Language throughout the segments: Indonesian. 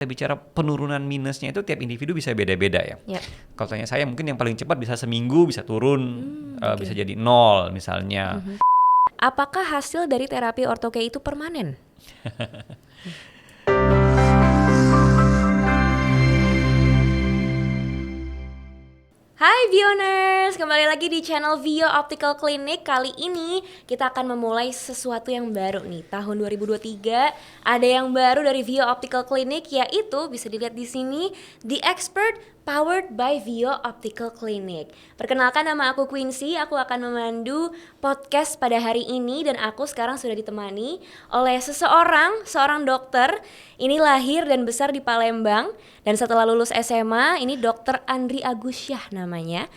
Kita bicara penurunan minusnya itu tiap individu bisa beda-beda ya. Yap. Kalau tanya saya mungkin yang paling cepat bisa seminggu bisa turun, Oke. bisa jadi 0 misalnya. Apakah hasil dari terapi ortoke itu permanen? Hai Vioners, kembali lagi di channel Vio Optical Clinic. Kali ini kita akan memulai sesuatu yang baru nih. Tahun 2023 ada yang baru dari Vio Optical Clinic, yaitu bisa dilihat di sini, The Expert Powered by Vio Optical Clinic. Perkenalkan, nama aku Quincy, aku akan memandu podcast pada hari ini dan aku sekarang sudah ditemani oleh seorang dokter. Ini lahir dan besar di Palembang dan setelah lulus SMA, ini Dr. Andri Agusyah namanya.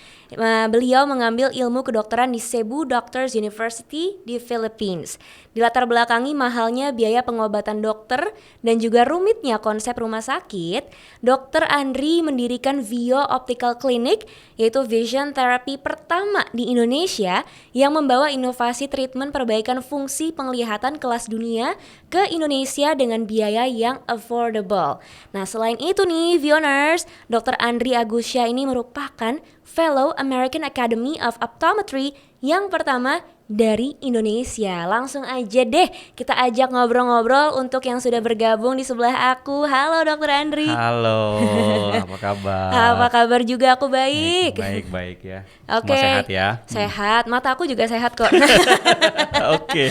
Beliau mengambil ilmu kedokteran di Cebu Doctors University di Philippines. Dilatar belakangi mahalnya biaya pengobatan dokter dan juga rumitnya konsep rumah sakit, Dr. Andri mendirikan Vio Optical Clinic, yaitu vision therapy pertama di Indonesia yang membawa inovasi treatment perbaikan fungsi penglihatan kelas dunia ke Indonesia dengan biaya yang affordable. Nah, selain itu nih, Vioners, Dr. Andri Agusyah ini merupakan Fellow American Academy of Optometry yang pertama dari Indonesia. Langsung aja deh kita ajak ngobrol-ngobrol untuk yang sudah bergabung di sebelah aku. Halo Dr. Andri. Halo, apa kabar? Apa kabar juga, aku baik. Baik ya. Oke. Semua sehat ya? Sehat, mata aku juga sehat kok. Oke.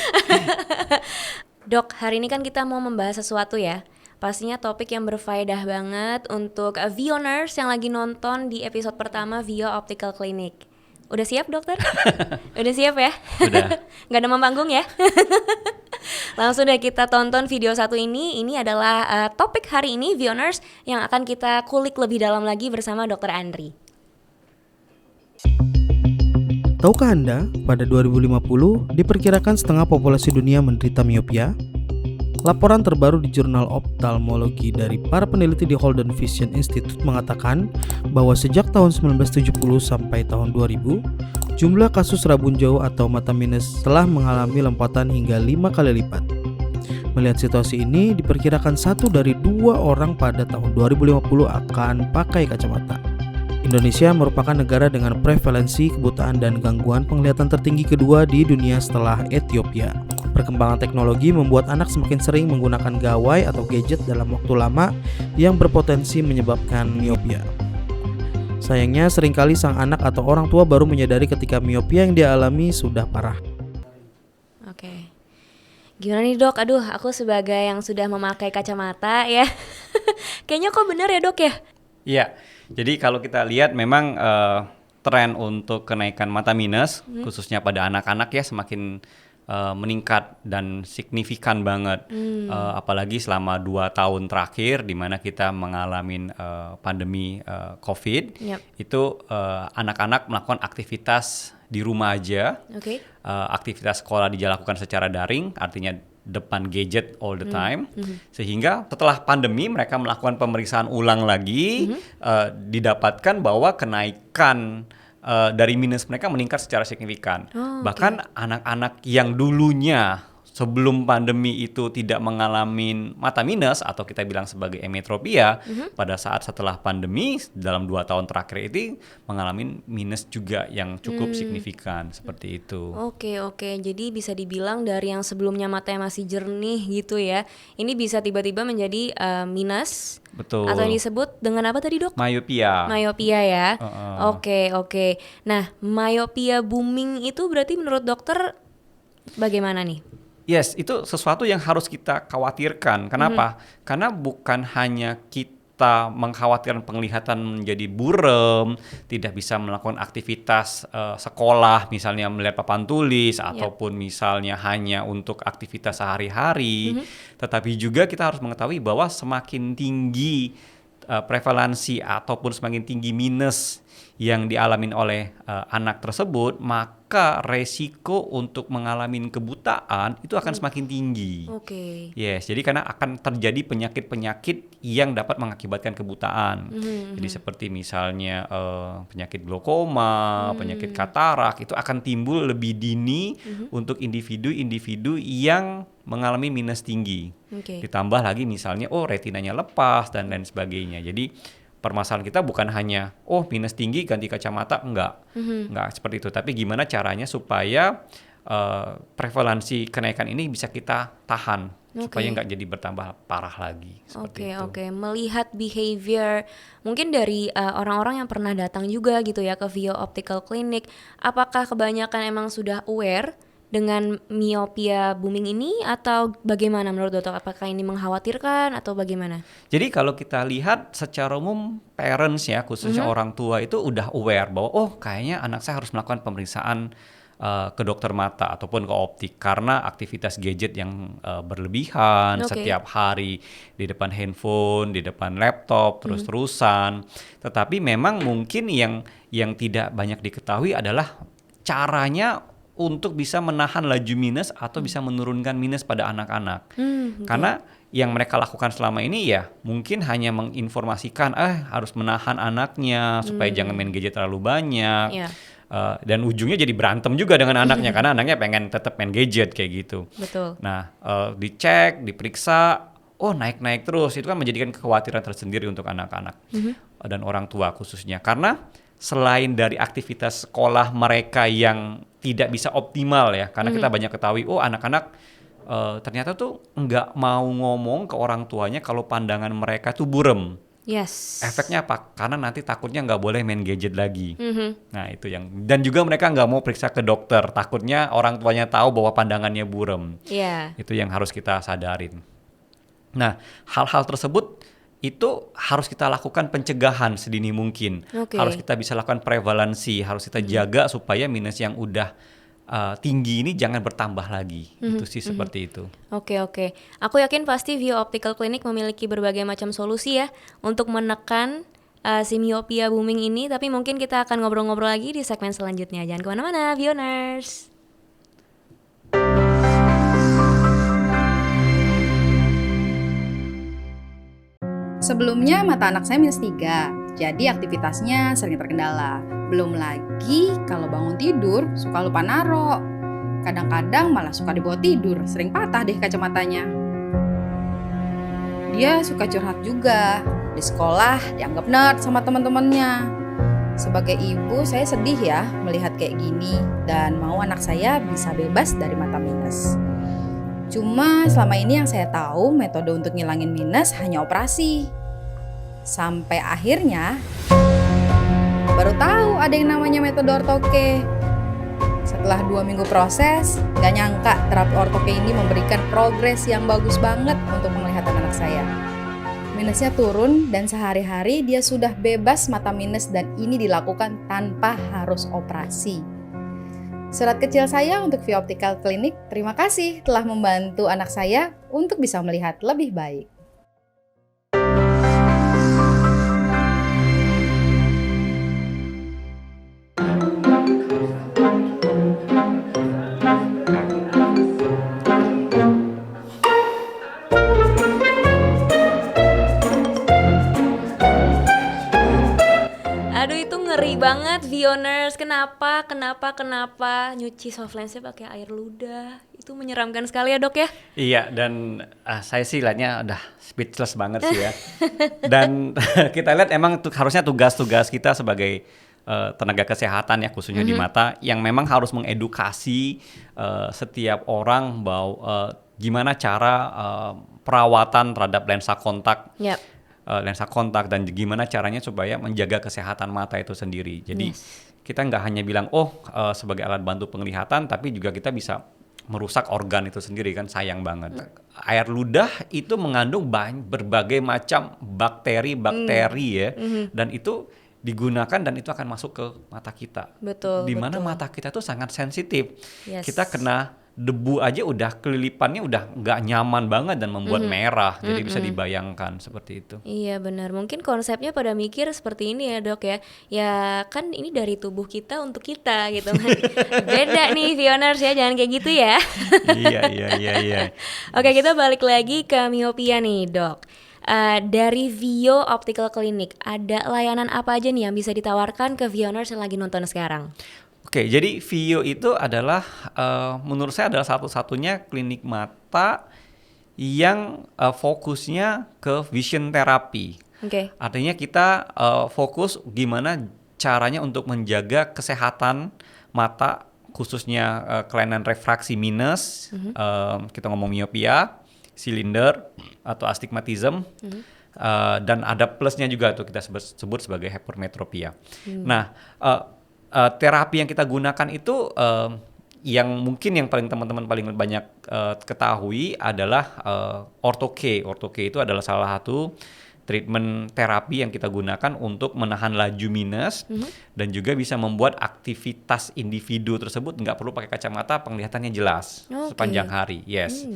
Dok, hari ini kan kita mau membahas sesuatu ya. Pastinya topik yang berfaedah banget untuk Vioners yang lagi nonton di episode pertama Vio Optical Clinic. Udah siap dokter? Udah siap ya? Udah. Nggak ada panggung ya? Langsung deh kita tonton video satu ini. Ini adalah topik hari ini Vioners yang akan kita kulik lebih dalam lagi bersama Dr. Andri. Tahukah Anda, pada 2050 diperkirakan setengah populasi dunia menderita miopia? Laporan terbaru di jurnal optalmologi dari para peneliti di Holden Vision Institute mengatakan bahwa sejak tahun 1970 sampai tahun 2000, jumlah kasus rabun jauh atau mata minus telah mengalami lompatan hingga 5 kali lipat. Melihat situasi ini, diperkirakan 1 dari 2 orang pada tahun 2050 akan pakai kacamata. Indonesia merupakan negara dengan prevalensi kebutaan dan gangguan penglihatan tertinggi kedua di dunia setelah Ethiopia. Perkembangan teknologi membuat anak semakin sering menggunakan gawai atau gadget dalam waktu lama yang berpotensi menyebabkan miopia. Sayangnya seringkali sang anak atau orang tua baru menyadari ketika miopia yang dia alami sudah parah. Oke. Gimana nih dok? Aduh, aku sebagai yang sudah memakai kacamata ya. Kayaknya kok bener ya dok ya? Iya. Jadi kalau kita lihat memang tren untuk kenaikan mata minus khususnya pada anak-anak ya semakin meningkat dan signifikan banget. Apalagi selama 2 tahun terakhir di mana kita mengalami pandemi COVID. Yep. Itu anak-anak melakukan aktivitas di rumah aja. Oke. Aktivitas sekolah dilakukan secara daring, artinya depan gadget all the time, sehingga setelah pandemi mereka melakukan pemeriksaan ulang lagi, didapatkan bahwa kenaikan dari minus mereka meningkat secara signifikan. Bahkan anak-anak yang dulunya sebelum pandemi itu tidak mengalami mata minus atau kita bilang sebagai emetropia, pada saat setelah pandemi dalam 2 tahun terakhir itu mengalami minus juga yang cukup signifikan seperti itu. Oke, jadi bisa dibilang dari yang sebelumnya matanya masih jernih gitu ya, ini bisa tiba-tiba menjadi minus. Betul. Atau yang disebut dengan apa tadi dok? Myopia. Myopia ya. Oke. Nah, myopia booming itu berarti menurut dokter bagaimana nih? Yes, itu sesuatu yang harus kita khawatirkan. Kenapa? Karena bukan hanya kita mengkhawatirkan penglihatan menjadi buram, tidak bisa melakukan aktivitas sekolah, misalnya melihat papan tulis, ataupun misalnya hanya untuk aktivitas sehari-hari, tetapi juga kita harus mengetahui bahwa semakin tinggi prevalensi ataupun semakin tinggi minus yang dialamin oleh anak tersebut, maka resiko untuk mengalami kebutaan itu akan semakin tinggi. Oke. Yes, jadi karena akan terjadi penyakit-penyakit yang dapat mengakibatkan kebutaan. Jadi seperti misalnya penyakit glaukoma, penyakit katarak itu akan timbul lebih dini untuk individu-individu yang mengalami minus tinggi. Oke. Ditambah lagi misalnya retinanya lepas dan lain sebagainya. Jadi permasalahan kita bukan hanya minus tinggi ganti kacamata, enggak seperti itu. Tapi gimana caranya supaya prevalensi kenaikan ini bisa kita tahan supaya nggak jadi bertambah parah lagi seperti itu. Oke. Melihat behavior mungkin dari orang-orang yang pernah datang juga gitu ya ke Vio Optical Clinic, apakah kebanyakan emang sudah aware dengan miopia booming ini atau bagaimana menurut dokter? Apakah ini mengkhawatirkan atau bagaimana? Jadi kalau kita lihat secara umum parents ya, khususnya orang tua itu udah aware bahwa kayaknya anak saya harus melakukan pemeriksaan ke dokter mata ataupun ke optik karena aktivitas gadget yang berlebihan setiap hari di depan handphone, di depan laptop terus-terusan. Tetapi memang mungkin yang tidak banyak diketahui adalah caranya untuk bisa menahan laju minus atau bisa menurunkan minus pada anak-anak. Karena yang mereka lakukan selama ini ya mungkin hanya menginformasikan harus menahan anaknya supaya jangan main gadget terlalu banyak. Dan ujungnya jadi berantem juga dengan anaknya karena anaknya pengen tetap main gadget kayak gitu. Betul. Nah, dicek, diperiksa, naik-naik terus. Itu kan menjadikan kekhawatiran tersendiri untuk anak-anak dan orang tua khususnya. Karena selain dari aktivitas sekolah mereka yang tidak bisa optimal ya, karena kita banyak ketahui, anak-anak ternyata tuh nggak mau ngomong ke orang tuanya kalau pandangan mereka tuh burem. Yes. Efeknya apa? Karena nanti takutnya nggak boleh main gadget lagi. Nah itu dan juga mereka nggak mau periksa ke dokter, takutnya orang tuanya tahu bahwa pandangannya burem. Itu yang harus kita sadarin. Nah hal-hal tersebut itu harus kita lakukan pencegahan sedini mungkin. Harus kita bisa lakukan prevalensi, harus kita jaga supaya minus yang udah tinggi ini jangan bertambah lagi. Itu sih seperti itu. Oke. Aku yakin pasti Vio Optical Clinic memiliki berbagai macam solusi ya untuk menekan si miopia booming ini. Tapi mungkin kita akan ngobrol-ngobrol lagi di segmen selanjutnya. Jangan kemana-mana, Vioners. Sebelumnya mata anak saya -3, jadi aktivitasnya sering terkendala. Belum lagi kalau bangun tidur suka lupa naro. Kadang-kadang malah suka dibawa tidur, sering patah deh kacamatanya. Dia suka curhat juga, di sekolah dianggap nerd sama teman-temannya. Sebagai ibu saya sedih ya melihat kayak gini dan mau anak saya bisa bebas dari mata minus. Cuma selama ini yang saya tahu metode untuk ngilangin minus hanya operasi. Sampai akhirnya baru tahu ada yang namanya metode ortoke. Setelah 2 minggu proses, gak nyangka terapi ortoke ini memberikan progres yang bagus banget untuk penglihatan anak saya. Minusnya turun dan sehari-hari dia sudah bebas mata minus dan ini dilakukan tanpa harus operasi. Surat kecil saya untuk Vio Optical Clinic, terima kasih telah membantu anak saya untuk bisa melihat lebih baik. Aduh itu ngeri banget Vioners. Kenapa nyuci soft lensnya pakai air ludah? Itu menyeramkan sekali ya dok ya? Iya dan saya sih lihatnya udah speechless banget sih ya. Dan kita lihat emang harusnya tugas-tugas kita sebagai tenaga kesehatan ya khususnya di mata yang memang harus mengedukasi setiap orang bahwa gimana cara perawatan terhadap lensa kontak. Lensa kontak dan gimana caranya supaya menjaga kesehatan mata itu sendiri. Jadi kita nggak hanya bilang sebagai alat bantu penglihatan, tapi juga kita bisa merusak organ itu sendiri kan, sayang banget. Air ludah itu mengandung berbagai macam bakteri ya, dan itu digunakan dan itu akan masuk ke mata kita. Betul. Di mana mata kita tuh sangat sensitif. Kita kena debu aja udah kelilipannya udah nggak nyaman banget dan membuat merah. Jadi bisa dibayangkan seperti itu. Iya benar, mungkin konsepnya pada mikir seperti ini ya dok ya. Ya kan ini dari tubuh kita untuk kita gitu kan. Beda nih Vioners ya, jangan kayak gitu ya. Iya. Oke, kita balik lagi ke miopia nih dok. Dari Vio Optical Clinic, ada layanan apa aja nih yang bisa ditawarkan ke Vioners yang lagi nonton sekarang? Oke, jadi Vio itu adalah menurut saya adalah satu-satunya klinik mata yang fokusnya ke vision therapy. Oke. Artinya kita fokus gimana caranya untuk menjaga kesehatan mata, khususnya kelainan refraksi minus, kita ngomong miopia, silinder atau astigmatism, dan ada plusnya juga tuh kita sebut sebagai hypermetropia. Nah, terapi yang kita gunakan itu yang mungkin yang paling teman-teman paling banyak ketahui adalah ortho-K. Ortho-K itu adalah salah satu treatment terapi yang kita gunakan untuk menahan laju minus dan juga bisa membuat aktivitas individu tersebut nggak perlu pakai kacamata, penglihatannya jelas sepanjang hari. Yes,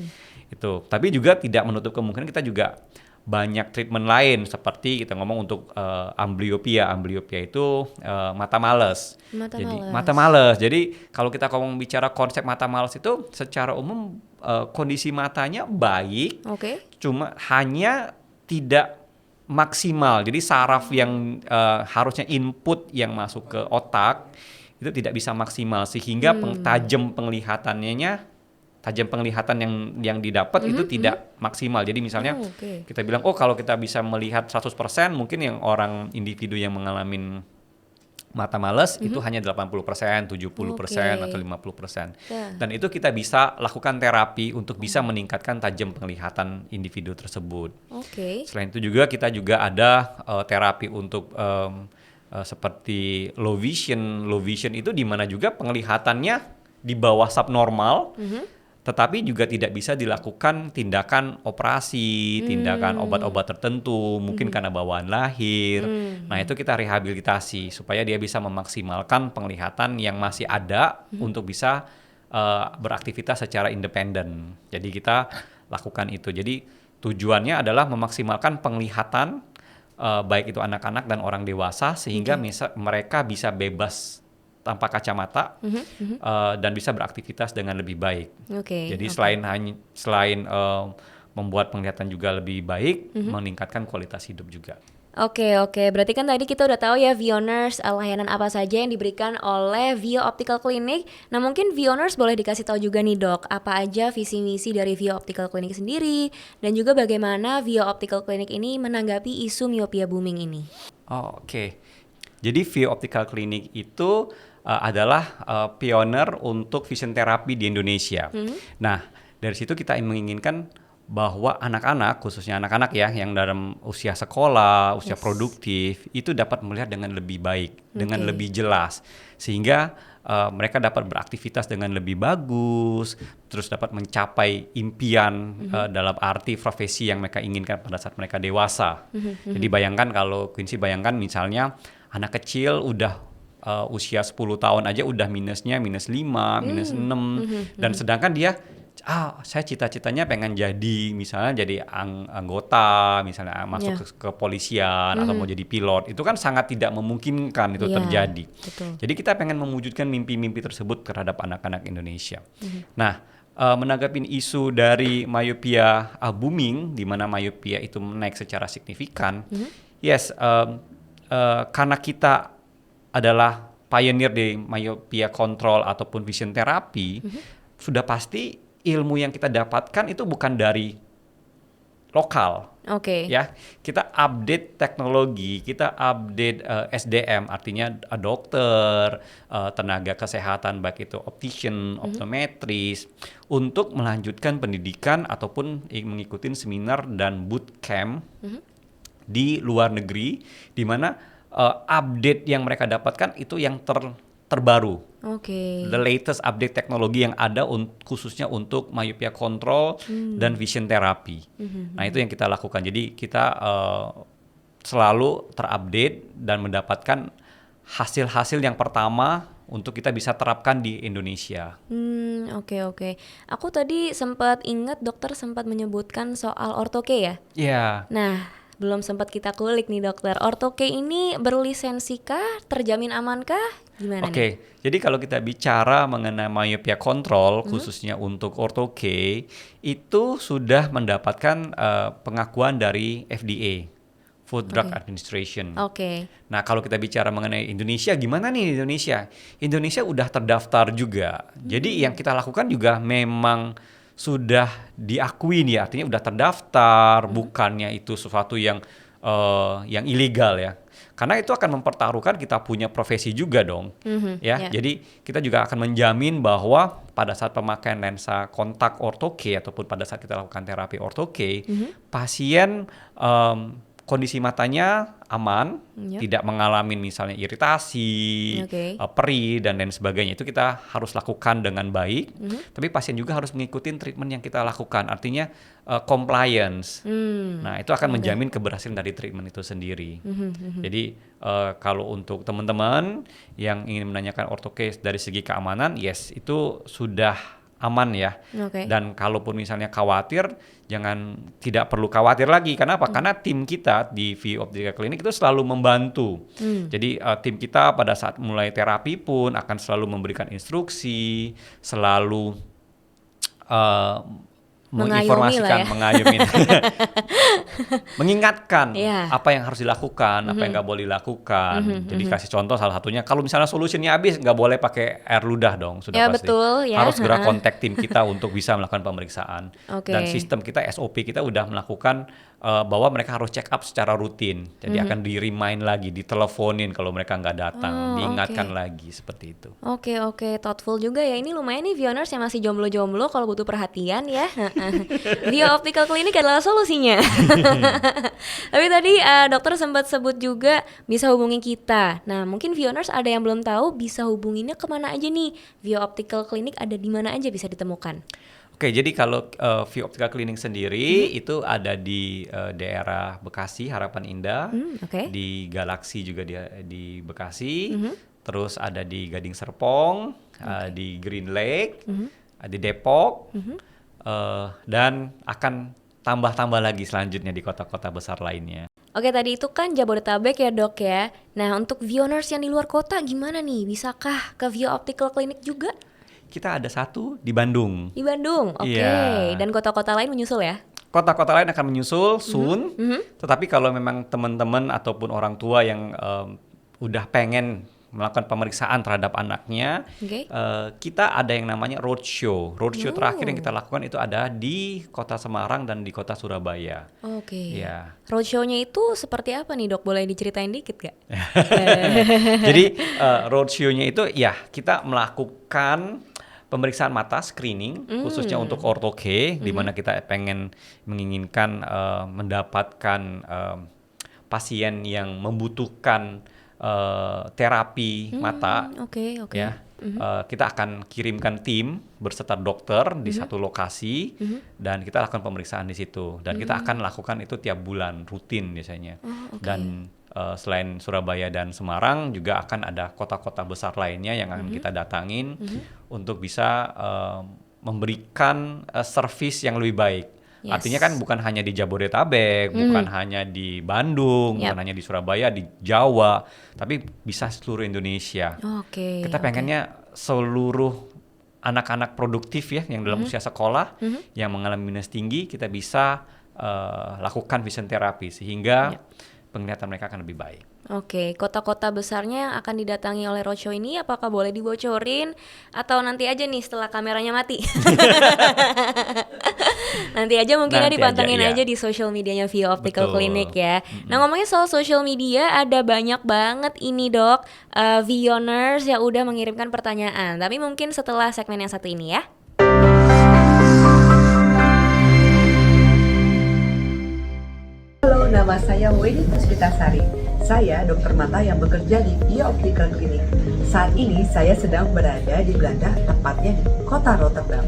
itu. Tapi juga tidak menutup kemungkinan kita juga banyak treatment lain seperti kita ngomong untuk amblyopia. Amblyopia itu mata males. Mata males. Jadi kalau kita ngomong bicara konsep mata males itu secara umum kondisi matanya baik, cuma hanya tidak maksimal. Jadi saraf yang harusnya input yang masuk ke otak itu tidak bisa maksimal sehingga tajam penglihatan yang didapat itu tidak maksimal. Jadi misalnya kita bilang kalau kita bisa melihat 100%, mungkin yang orang individu yang mengalami mata malas itu hanya 80%, 70% atau 50%. Dan itu kita bisa lakukan terapi untuk bisa meningkatkan tajam penglihatan individu tersebut. Selain itu juga kita juga ada terapi untuk seperti low vision. Low vision itu di mana juga penglihatannya di bawah subnormal. Tetapi juga tidak bisa dilakukan tindakan operasi, tindakan obat-obat tertentu, mungkin karena bawaan lahir. Nah itu kita rehabilitasi supaya dia bisa memaksimalkan penglihatan yang masih ada untuk bisa beraktivitas secara independen. Jadi kita lakukan itu. Jadi tujuannya adalah memaksimalkan penglihatan baik itu anak-anak dan orang dewasa sehingga mereka bisa bebas tanpa kacamata dan bisa beraktivitas dengan lebih baik. Jadi selain membuat penglihatan juga lebih baik, meningkatkan kualitas hidup juga. Oke. Berarti kan tadi kita udah tahu ya Vioners layanan apa saja yang diberikan oleh Vio Optical Clinic. Nah mungkin Vioners boleh dikasih tahu juga nih dok, apa aja visi misi dari Vio Optical Clinic sendiri dan juga bagaimana Vio Optical Clinic ini menanggapi isu miopia booming ini. Jadi Vio Optical Clinic itu adalah pioner untuk vision therapy di Indonesia. Nah, dari situ kita menginginkan bahwa anak-anak, khususnya anak-anak ya, yang dalam usia sekolah, usia produktif, itu dapat melihat dengan lebih baik, dengan lebih jelas. Sehingga mereka dapat beraktivitas dengan lebih bagus, terus dapat mencapai impian dalam arti profesi yang mereka inginkan pada saat mereka dewasa. Jadi bayangkan kalau Quincy misalnya anak kecil udah usia 10 tahun aja udah minusnya minus 5, minus 6 dan sedangkan dia saya cita-citanya pengen jadi misalnya jadi anggota misalnya masuk ke kepolisian atau mau jadi pilot, itu kan sangat tidak memungkinkan itu terjadi. Jadi kita pengen mewujudkan mimpi-mimpi tersebut terhadap anak-anak Indonesia. Nah, menanggapi isu dari myopia booming di mana myopia itu naik secara signifikan, karena kita adalah pioneer di myopia control ataupun vision therapy, sudah pasti ilmu yang kita dapatkan itu bukan dari lokal. Ya, kita update teknologi, kita update SDM, artinya dokter, tenaga kesehatan baik itu optician, optometris, untuk melanjutkan pendidikan ataupun mengikuti seminar dan bootcamp di luar negeri, di mana update yang mereka dapatkan itu yang terbaru. The latest update teknologi yang ada khususnya untuk myopia control dan vision therapy. Nah itu yang kita lakukan. Jadi kita selalu terupdate dan mendapatkan hasil-hasil yang pertama untuk kita bisa terapkan di Indonesia. Oke. Aku tadi sempat ingat dokter sempat menyebutkan soal ortho-K ya? Iya. Nah, belum sempat kita kulik nih dokter. Ortho-K ini berlisensi kah? Terjamin aman kah? Gimana nih? Oke, jadi kalau kita bicara mengenai myopia control, khususnya untuk ortho-K, itu sudah mendapatkan pengakuan dari FDA, Food Drug Administration. Oke. Nah, kalau kita bicara mengenai Indonesia, gimana nih Indonesia? Indonesia udah terdaftar juga. Jadi yang kita lakukan juga memang sudah diakui nih, artinya udah terdaftar, bukannya itu sesuatu yang ilegal ya. Karena itu akan mempertaruhkan kita punya profesi juga dong, ya. Jadi kita juga akan menjamin bahwa pada saat pemakaian lensa kontak ortho-K ataupun pada saat kita lakukan terapi ortho-K, pasien kondisi matanya aman, tidak mengalami misalnya iritasi, perih dan lain sebagainya. Itu kita harus lakukan dengan baik. Tapi pasien juga harus mengikuti treatment yang kita lakukan. Artinya compliance. Nah, itu akan menjamin keberhasilan dari treatment itu sendiri. Jadi kalau untuk teman-teman yang ingin menanyakan ortho-K dari segi keamanan, yes, itu sudah aman ya. Dan kalaupun misalnya khawatir, tidak perlu khawatir lagi. Kenapa? Karena tim kita di VIO Optical Clinic itu selalu membantu. Jadi tim kita pada saat mulai terapi pun akan selalu memberikan instruksi, selalu menginformasikan, mengayomi, mengingatkan apa yang harus dilakukan, apa yang nggak boleh dilakukan. Jadi kasih contoh salah satunya, kalau misalnya solusinya habis, nggak boleh pakai air ludah dong, sudah pasti. Betul, ya. Harus segera kontak tim kita untuk bisa melakukan pemeriksaan. Dan sistem kita, SOP kita udah melakukan bahwa mereka harus check up secara rutin. Jadi akan di-remind lagi, diteleponin kalau mereka nggak datang, diingatkan lagi seperti itu. Oke, thoughtful juga ya. Ini lumayan nih Vioners yang masih jomblo-jomblo kalau butuh perhatian ya. VIO Optical Clinic adalah solusinya. Tapi tadi dokter sempat sebut juga bisa hubungi kita. Nah, mungkin Vioners ada yang belum tahu bisa hubunginnya kemana aja nih? VIO Optical Clinic ada di mana aja bisa ditemukan? Oke, jadi kalau VIO Optical Clinic sendiri itu ada di daerah Bekasi, Harapan Indah, di Galaxy juga di Bekasi, terus ada di Gading Serpong, di Green Lake, di Depok, dan akan tambah-tambah lagi selanjutnya di kota-kota besar lainnya. Oke, tadi itu kan Jabodetabek ya dok ya. Nah, untuk Vioners yang di luar kota gimana nih? Bisakah ke VIO Optical Clinic juga? Kita ada satu di Bandung. Di Bandung, oke. Dan kota-kota lain menyusul ya? Kota-kota lain akan menyusul soon. Tetapi kalau memang teman-teman ataupun orang tua yang udah pengen melakukan pemeriksaan terhadap anaknya, kita ada yang namanya roadshow. Roadshow terakhir yang kita lakukan itu ada di Kota Semarang dan di Kota Surabaya. Ya. Roadshow-nya itu seperti apa nih dok? Boleh diceritain dikit gak? Jadi roadshow-nya itu ya kita melakukan pemeriksaan mata screening khususnya untuk ortho-K, di mana kita menginginkan mendapatkan pasien yang membutuhkan terapi mata. Ya. Kita akan kirimkan tim berserta dokter di satu lokasi dan kita lakukan pemeriksaan di situ, dan kita akan lakukan itu tiap bulan rutin biasanya. Dan selain Surabaya dan Semarang juga akan ada kota-kota besar lainnya yang akan kita datangin untuk bisa memberikan servis yang lebih baik. Artinya kan bukan hanya di Jabodetabek, bukan hanya di Bandung, bukan hanya di Surabaya, di Jawa, tapi bisa seluruh Indonesia. Kita pengennya seluruh anak-anak produktif ya yang dalam usia sekolah yang mengalami minus tinggi, kita bisa lakukan vision therapy sehingga penglihatan mereka akan lebih baik. Kota-kota besarnya yang akan didatangi oleh roadshow ini apakah boleh dibocorin atau nanti aja nih setelah kameranya mati? Nanti aja mungkin ya dipantengin aja di social medianya VIO Optical Clinic ya. Nah, ngomongin soal social media, ada banyak banget ini dok Vioners yang udah mengirimkan pertanyaan. Tapi mungkin setelah segmen yang satu ini ya. Halo, nama saya Weni Puspitasari. Saya dokter mata yang bekerja di VIO Optical Clinic. Saat ini saya sedang berada di Belanda, tepatnya di kota Rotterdam.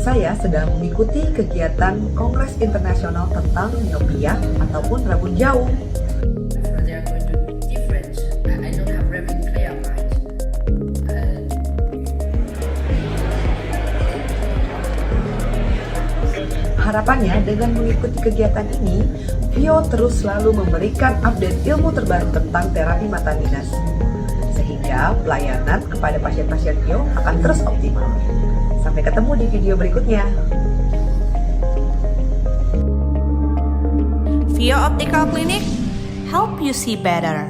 Saya sedang mengikuti kegiatan Kongres Internasional tentang miopia ataupun rabun jauh. They are going to be different. I don't have very clear mind. Harapannya dengan mengikuti kegiatan ini, Vio terus selalu memberikan update ilmu terbaru tentang terapi mata minus, sehingga pelayanan kepada pasien-pasien Vio akan terus optimal. Sampai ketemu di video berikutnya. Vio Optical Clinic, help you see better.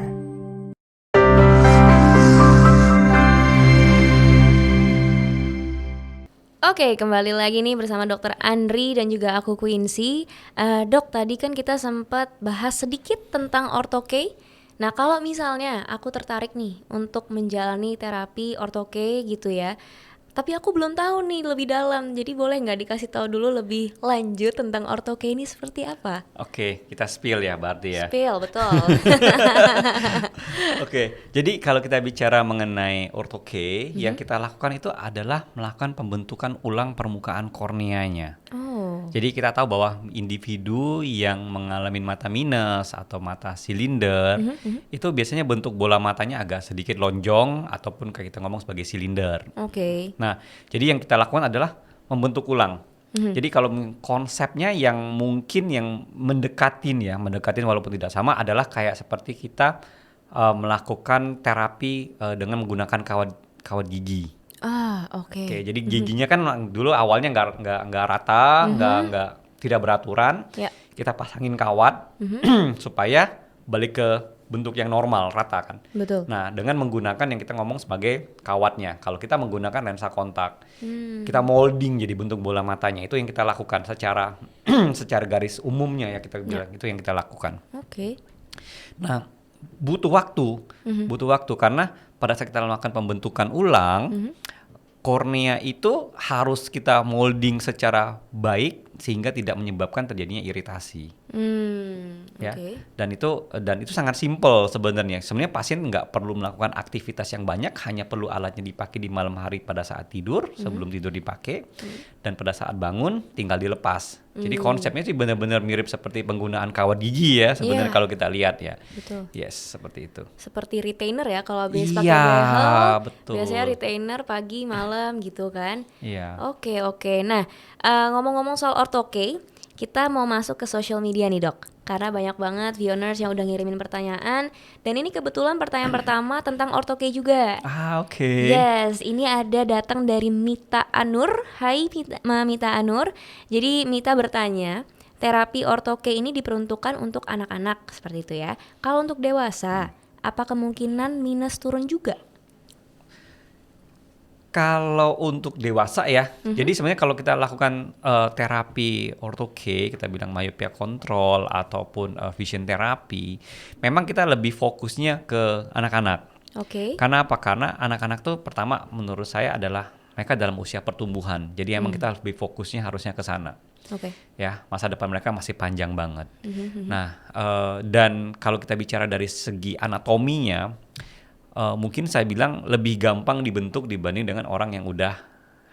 Oke, kembali lagi nih bersama Dokter Andri dan juga aku Quincy. Dok, tadi kan kita sempat bahas sedikit tentang ortho-K. Nah, kalau misalnya aku tertarik nih untuk menjalani terapi ortho-K gitu ya, tapi aku belum tahu nih lebih dalam. Jadi boleh nggak dikasih tahu dulu lebih lanjut tentang ortho-K ini seperti apa? Oke, kita spill ya berarti ya. Spill, betul. Oke, jadi kalau kita bicara mengenai ortho-K, yang kita lakukan itu adalah melakukan pembentukan ulang permukaan korneanya. Oh. Jadi kita tahu bahwa individu yang mengalami mata minus atau mata silinder itu biasanya bentuk bola matanya agak sedikit lonjong ataupun kayak kita ngomong sebagai silinder. Oke. Nah, jadi yang kita lakukan adalah membentuk ulang. Jadi kalau konsepnya yang mungkin yang mendekatin walaupun tidak sama adalah kayak seperti kita melakukan terapi dengan menggunakan kawat gigi. Oke. Oke, jadi giginya kan dulu awalnya nggak rata, nggak tidak beraturan. Ya. Kita pasangin kawat supaya balik ke bentuk yang normal, rata kan. Betul. Nah, dengan menggunakan yang kita ngomong sebagai kawatnya. Kalau kita menggunakan lensa kontak, kita molding jadi bentuk bola matanya. Itu yang kita lakukan secara secara garis umumnya ya kita bilang itu yang kita lakukan. Oke. Nah, butuh waktu karena pada saat kita melakukan pembentukan ulang, kornea itu harus kita molding secara baik sehingga tidak menyebabkan terjadinya iritasi. Ya, Oke. dan itu sangat simpel sebenarnya. Sebenarnya pasien nggak perlu melakukan aktivitas yang banyak, hanya perlu alatnya dipakai di malam hari pada saat tidur, sebelum tidur dipakai, dan pada saat bangun tinggal dilepas. Jadi konsepnya sih benar-benar mirip seperti penggunaan kawat gigi ya sebenarnya Iya. kalau kita lihat ya. Betul. Yes, seperti itu. Seperti retainer ya kalau habis Iya, pakai behel, betul. biasanya retainer pagi malam gitu kan. Iya. Oke. Nah, ngomong-ngomong soal ortho-K, kita mau masuk ke social media nih dok, karena banyak banget viewers yang udah ngirimin pertanyaan, dan ini kebetulan pertanyaan pertama tentang ortho-K juga. Oke. Yes, ini ada datang dari Mita Anur. Hai Mita Anur. Jadi Mita bertanya, terapi ortho-K ini diperuntukkan untuk anak-anak seperti itu ya. Kalau untuk dewasa, apa kemungkinan minus turun juga? Kalau untuk dewasa ya, jadi sebenarnya kalau kita lakukan terapi ortho-K, kita bilang myopia control ataupun vision therapy, memang kita lebih fokusnya ke anak-anak. Oke. Karena apa? Karena anak-anak tuh pertama menurut saya adalah mereka dalam usia pertumbuhan. Jadi emang kita lebih fokusnya harusnya ke sana. Oke. Ya, masa depan mereka masih panjang banget. Nah, dan kalau kita bicara dari segi anatominya, mungkin saya bilang lebih gampang dibentuk dibanding dengan orang yang udah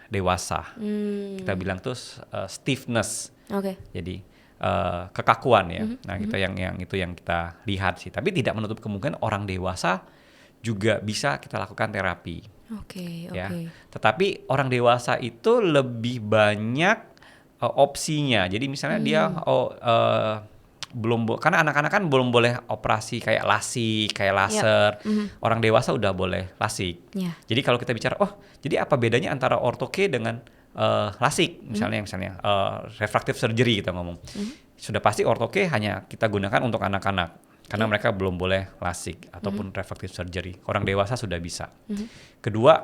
dewasa. Kita bilang tuh stiffness. Oke. Jadi kekakuan ya. Nah, kita yang itu yang kita lihat sih. Tapi tidak menutup kemungkinan orang dewasa juga bisa kita lakukan terapi. Oke. Ya. Tetapi orang dewasa itu lebih banyak opsinya. Jadi misalnya dia karena anak-anak kan belum boleh operasi kayak lasik, kayak laser. Orang dewasa udah boleh lasik. Ya. Jadi kalau kita bicara, jadi apa bedanya antara ortho-K dengan lasik? Misalnya refractive surgery kita ngomong. Sudah pasti ortho-K hanya kita gunakan untuk anak-anak. Karena mereka belum boleh lasik ataupun refractive surgery. Orang dewasa sudah bisa. Kedua,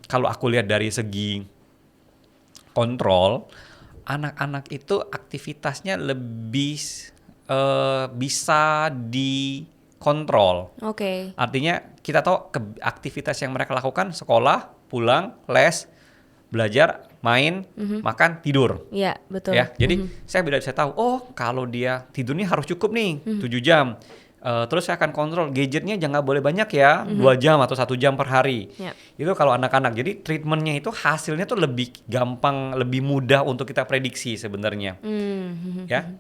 kalau aku lihat dari segi kontrol, anak-anak itu aktivitasnya lebih bisa dikontrol. Oke. Artinya kita tahu aktivitas yang mereka lakukan sekolah, pulang, les, belajar, main, makan, tidur. Iya, betul. Ya, jadi saya bisa tahu, kalau dia tidurnya harus cukup nih, 7 jam. Terus saya akan kontrol gadgetnya jangan boleh banyak ya, 2 jam atau 1 jam per hari. Itu kalau anak-anak. Jadi treatmentnya itu hasilnya tuh lebih gampang, lebih mudah untuk kita prediksi sebenarnya. Ya,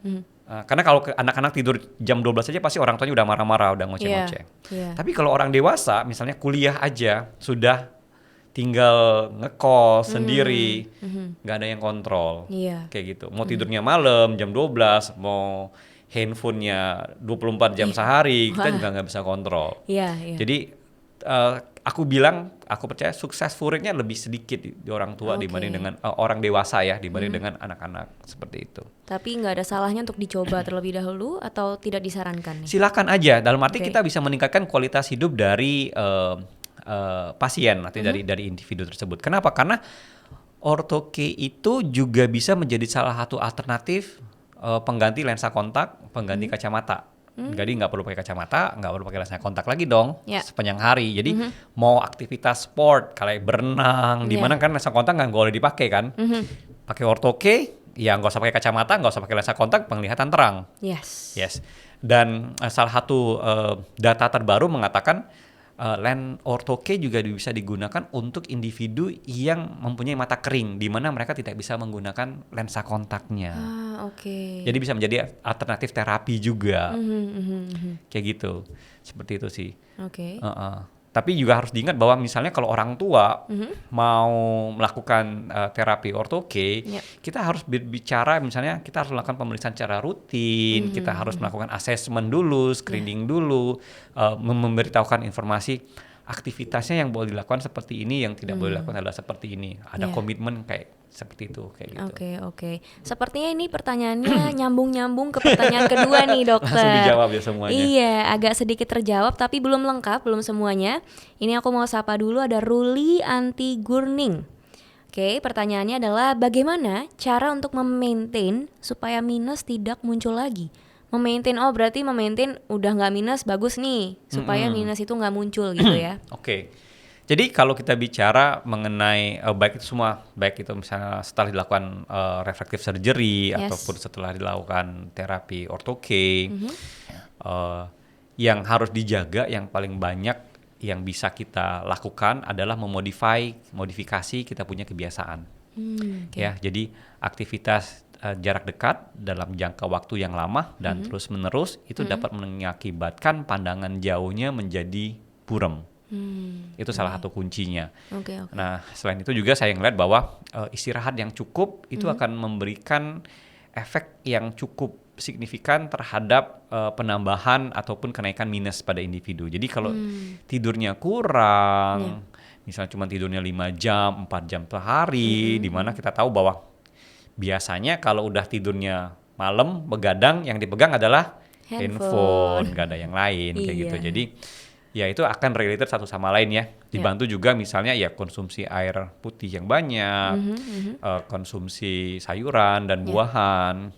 karena kalau anak-anak tidur jam 12 saja pasti orang tuanya udah marah-marah, udah ngoceh-ngoceh. Tapi kalau orang dewasa, misalnya kuliah aja sudah tinggal ngekos sendiri, nggak ada yang kontrol. Iya. Kayak gitu. Mau tidurnya malam jam 12, mau handphonenya 24 jam sehari, kita juga nggak bisa kontrol. Iya, iya. Jadi aku percaya successful rate-nya lebih sedikit di orang tua dibanding dengan orang dewasa ya, dibanding dengan anak-anak seperti itu. Tapi nggak ada salahnya untuk dicoba terlebih dahulu atau tidak disarankan nih? Silakan aja, dalam arti Oke. kita bisa meningkatkan kualitas hidup dari pasien, artinya dari individu tersebut. Kenapa? Karena ortho-K itu juga bisa menjadi salah satu alternatif pengganti lensa kontak, pengganti kacamata. Jadi nggak perlu pakai kacamata, nggak perlu pakai lensa kontak lagi dong sepanjang hari. Jadi mau aktivitas sport, kayak berenang, di mana kan lensa kontak nggak boleh dipakai kan? Pakai ortho-K, ya nggak usah pakai kacamata, nggak usah pakai lensa kontak, penglihatan terang. Yes. Dan salah satu data terbaru mengatakan lens ortho-K juga bisa digunakan untuk individu yang mempunyai mata kering, di mana mereka tidak bisa menggunakan lensa kontaknya. Oke. Jadi bisa menjadi alternatif terapi juga, kayak gitu, seperti itu sih. Oke. Tapi juga harus diingat bahwa misalnya kalau orang tua mau melakukan terapi ortho-K, kita harus berbicara, misalnya kita harus melakukan pemeriksaan secara rutin, kita harus melakukan assessment dulu, screening dulu, memberitahukan informasi aktivitasnya yang boleh dilakukan seperti ini, yang tidak boleh dilakukan adalah seperti ini. Ada komitmen kayak seperti itu, kayak gitu. Oke. Sepertinya ini pertanyaannya nyambung-nyambung ke pertanyaan kedua nih, dokter. Langsung dijawab ya semuanya. Iya, agak sedikit terjawab tapi belum lengkap, belum semuanya. Ini aku mau sapa dulu, ada Ruli Anti Gurning. Oke, pertanyaannya adalah bagaimana cara untuk memaintain supaya minus tidak muncul lagi? Memaintain, berarti memaintain udah nggak minus, bagus nih, supaya minus itu nggak muncul gitu ya. Oke. Jadi kalau kita bicara mengenai baik itu misalnya setelah dilakukan refractive surgery ataupun setelah dilakukan terapi ortho-K, yang harus dijaga yang paling banyak yang bisa kita lakukan adalah modifikasi kita punya kebiasaan. Ya, jadi aktivitas jarak dekat dalam jangka waktu yang lama dan terus menerus itu dapat mengakibatkan pandangan jauhnya menjadi buram. Itu salah satu kuncinya. Nah, selain itu juga saya ngeliat bahwa istirahat yang cukup itu akan memberikan efek yang cukup signifikan terhadap penambahan ataupun kenaikan minus pada individu. Jadi kalau tidurnya kurang, misalnya cuma tidurnya 5 jam, 4 jam per hari, di mana kita tahu bahwa biasanya kalau udah tidurnya malam begadang, yang dipegang adalah handphone, nggak ada yang lain kayak gitu. Jadi ya itu akan related satu sama lain ya. Dibantu juga misalnya ya konsumsi air putih yang banyak, konsumsi sayuran dan buahan.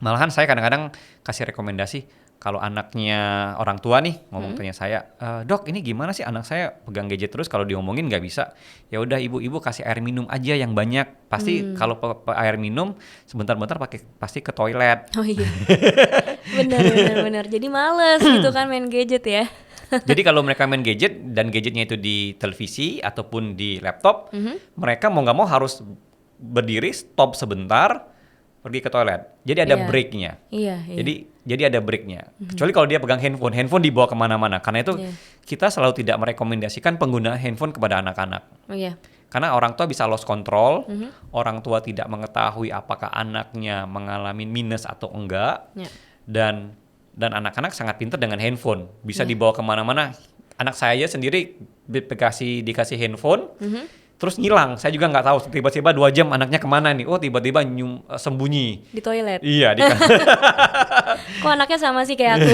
Malahan saya kadang-kadang kasih rekomendasi kalau anaknya orang tua nih ngomong tanya saya, dok ini gimana sih anak saya pegang gadget terus, kalau diomongin nggak bisa. Ya udah ibu kasih air minum aja yang banyak. Pasti kalau air minum sebentar-bentar pasti ke toilet. Oh iya, benar. Jadi males gitu kan main gadget ya. Jadi kalau mereka main gadget dan gadgetnya itu di televisi ataupun di laptop, mereka mau nggak mau harus berdiri, stop sebentar, pergi ke toilet. Jadi ada breaknya. Iya. Jadi ada breaknya. Kecuali kalau dia pegang handphone dibawa kemana-mana. Karena itu kita selalu tidak merekomendasikan penggunaan handphone kepada anak-anak. Oh iya. Karena orang tua bisa lost control, orang tua tidak mengetahui apakah anaknya mengalami minus atau enggak, dan anak-anak sangat pintar dengan handphone, bisa dibawa kemana-mana. Anak saya aja sendiri dikasih handphone, terus ngilang. Saya juga nggak tahu, tiba-tiba 2 jam anaknya kemana nih? Oh tiba-tiba sembunyi Di toilet. Iya. Kok anaknya sama sih kayak aku?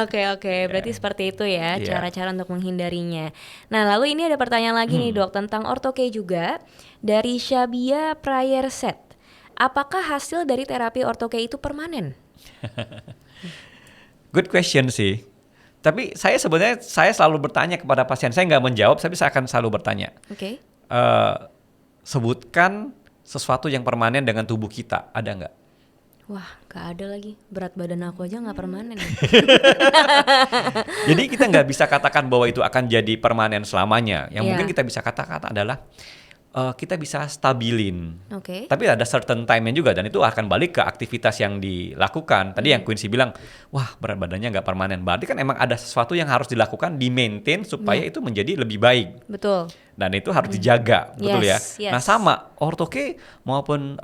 Oke. Berarti seperti itu ya cara-cara untuk menghindarinya. Nah lalu ini ada pertanyaan lagi nih dok tentang ortho-K juga dari Shabia Prayerset. Apakah hasil dari terapi ortho-K itu permanen? Good question sih. Tapi saya selalu bertanya kepada pasien. Saya nggak menjawab, tapi saya akan selalu bertanya. Oke. Sebutkan sesuatu yang permanen dengan tubuh kita, ada nggak? Wah, nggak ada lagi. Berat badan aku aja nggak permanen. Jadi kita nggak bisa katakan bahwa itu akan jadi permanen selamanya. Yang mungkin kita bisa katakan adalah kita bisa stabilin. Oke. Tapi ada certain time-nya juga dan itu akan balik ke aktivitas yang dilakukan. Tadi yang Quincy bilang, wah berat badannya nggak permanen. Berarti kan emang ada sesuatu yang harus dilakukan, di-maintain supaya itu menjadi lebih baik. Betul. Dan itu harus dijaga, betul ya. Yes, yes. Nah sama, orthoke maupun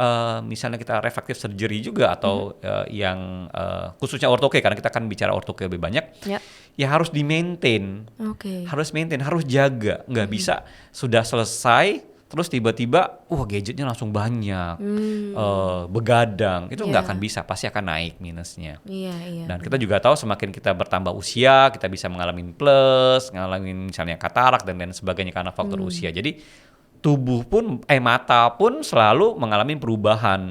misalnya kita refractive surgery juga atau yang khususnya orthoke karena kita akan bicara orthoke lebih banyak, ya harus di-maintain. Oke. Harus maintain, harus jaga. Nggak bisa sudah selesai terus tiba-tiba gadgetnya langsung banyak, begadang, itu nggak akan bisa, pasti akan naik minusnya. Iya. Dan kita juga tahu semakin kita bertambah usia, kita bisa mengalami plus, ngalamin misalnya katarak dan lain sebagainya karena faktor usia. Jadi tubuh pun, mata pun selalu mengalami perubahan,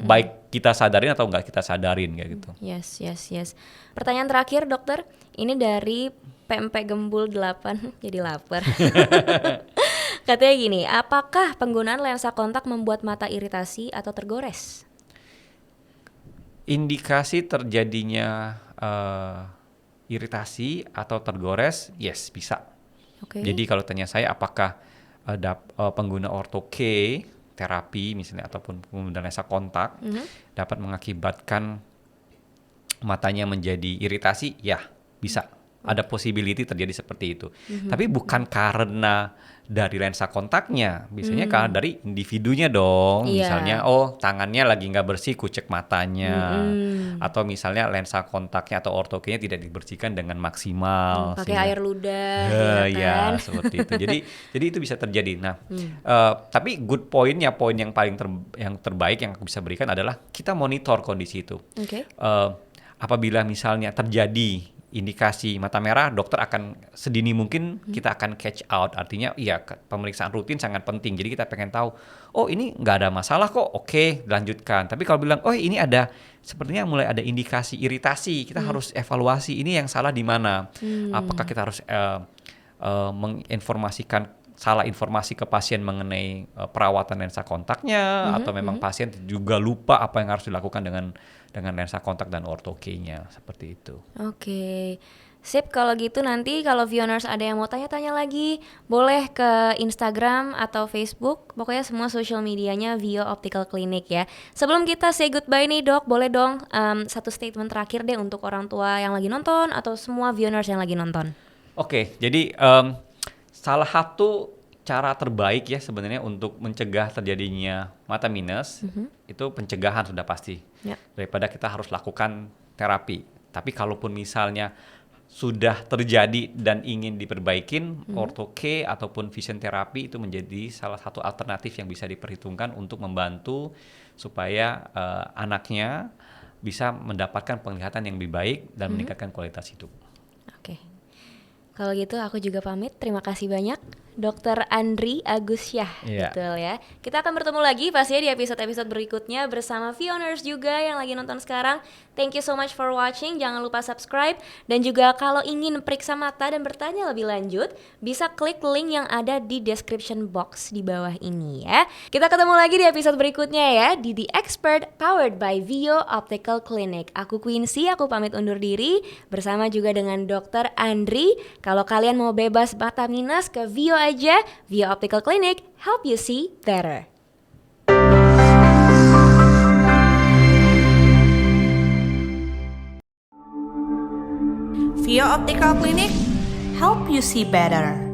baik kita sadarin atau nggak kita sadarin kayak gitu. Yes. Pertanyaan terakhir dokter, ini dari PMP Gembul 8, jadi lapar. Katanya gini, apakah penggunaan lensa kontak membuat mata iritasi atau tergores? Indikasi terjadinya iritasi atau tergores, yes bisa. Oke. Jadi kalau tanya saya apakah pengguna orthoke terapi misalnya ataupun penggunaan lensa kontak dapat mengakibatkan matanya menjadi iritasi, ya bisa. Ada possibility terjadi seperti itu. Tapi bukan karena dari lensa kontaknya, biasanya karena dari individunya dong. Misalnya, tangannya lagi nggak bersih, kucek matanya, atau misalnya lensa kontaknya atau ortokenya tidak dibersihkan dengan maksimal. Pakai air ludah, ya seperti itu. Jadi itu bisa terjadi. Nah, tapi good poin-nya, poin yang paling yang terbaik yang aku bisa berikan adalah kita monitor kondisi itu. Apabila misalnya terjadi indikasi mata merah, dokter akan sedini mungkin kita akan catch out. Artinya pemeriksaan rutin sangat penting. Jadi kita pengen tahu, ini nggak ada masalah kok, oke lanjutkan. Tapi kalau bilang, ini sepertinya mulai ada indikasi iritasi, kita harus evaluasi ini yang salah di mana. Apakah kita harus menginformasikan salah informasi ke pasien mengenai perawatan lensa kontaknya, atau memang pasien juga lupa apa yang harus dilakukan dengan lensa kontak dan ortokenya, seperti itu. Oke. Sip, kalau gitu nanti kalau viewers ada yang mau tanya-tanya lagi, boleh ke Instagram atau Facebook, pokoknya semua social medianya Vio Optical Clinic ya. Sebelum kita say goodbye nih dok, boleh dong satu statement terakhir deh untuk orang tua yang lagi nonton atau semua viewers yang lagi nonton. Oke, jadi salah satu cara terbaik ya sebenarnya untuk mencegah terjadinya mata minus itu pencegahan sudah pasti. Daripada kita harus lakukan terapi. Tapi kalaupun misalnya sudah terjadi dan ingin diperbaikin, orthoke ataupun vision therapy itu menjadi salah satu alternatif yang bisa diperhitungkan untuk membantu supaya anaknya bisa mendapatkan penglihatan yang lebih baik dan meningkatkan kualitas hidup. Oke. Kalau gitu aku juga pamit. Terima kasih banyak Dr. Andri Agusyah, betul ya. Kita akan bertemu lagi pastinya di episode-episode berikutnya bersama Vioners juga yang lagi nonton sekarang. Thank you so much for watching. Jangan lupa subscribe. Dan juga kalau ingin periksa mata dan bertanya lebih lanjut, bisa klik link yang ada di description box di bawah ini ya. Kita ketemu lagi di episode berikutnya ya, di The Expert powered by Vio Optical Clinic. Aku Quincy, aku pamit undur diri bersama juga dengan Dr. Andri. Kalau kalian mau bebas mata minus, ke Vio aja. Vio Optical Clinic, help you see better. Vio Optical Clinic, help you see better.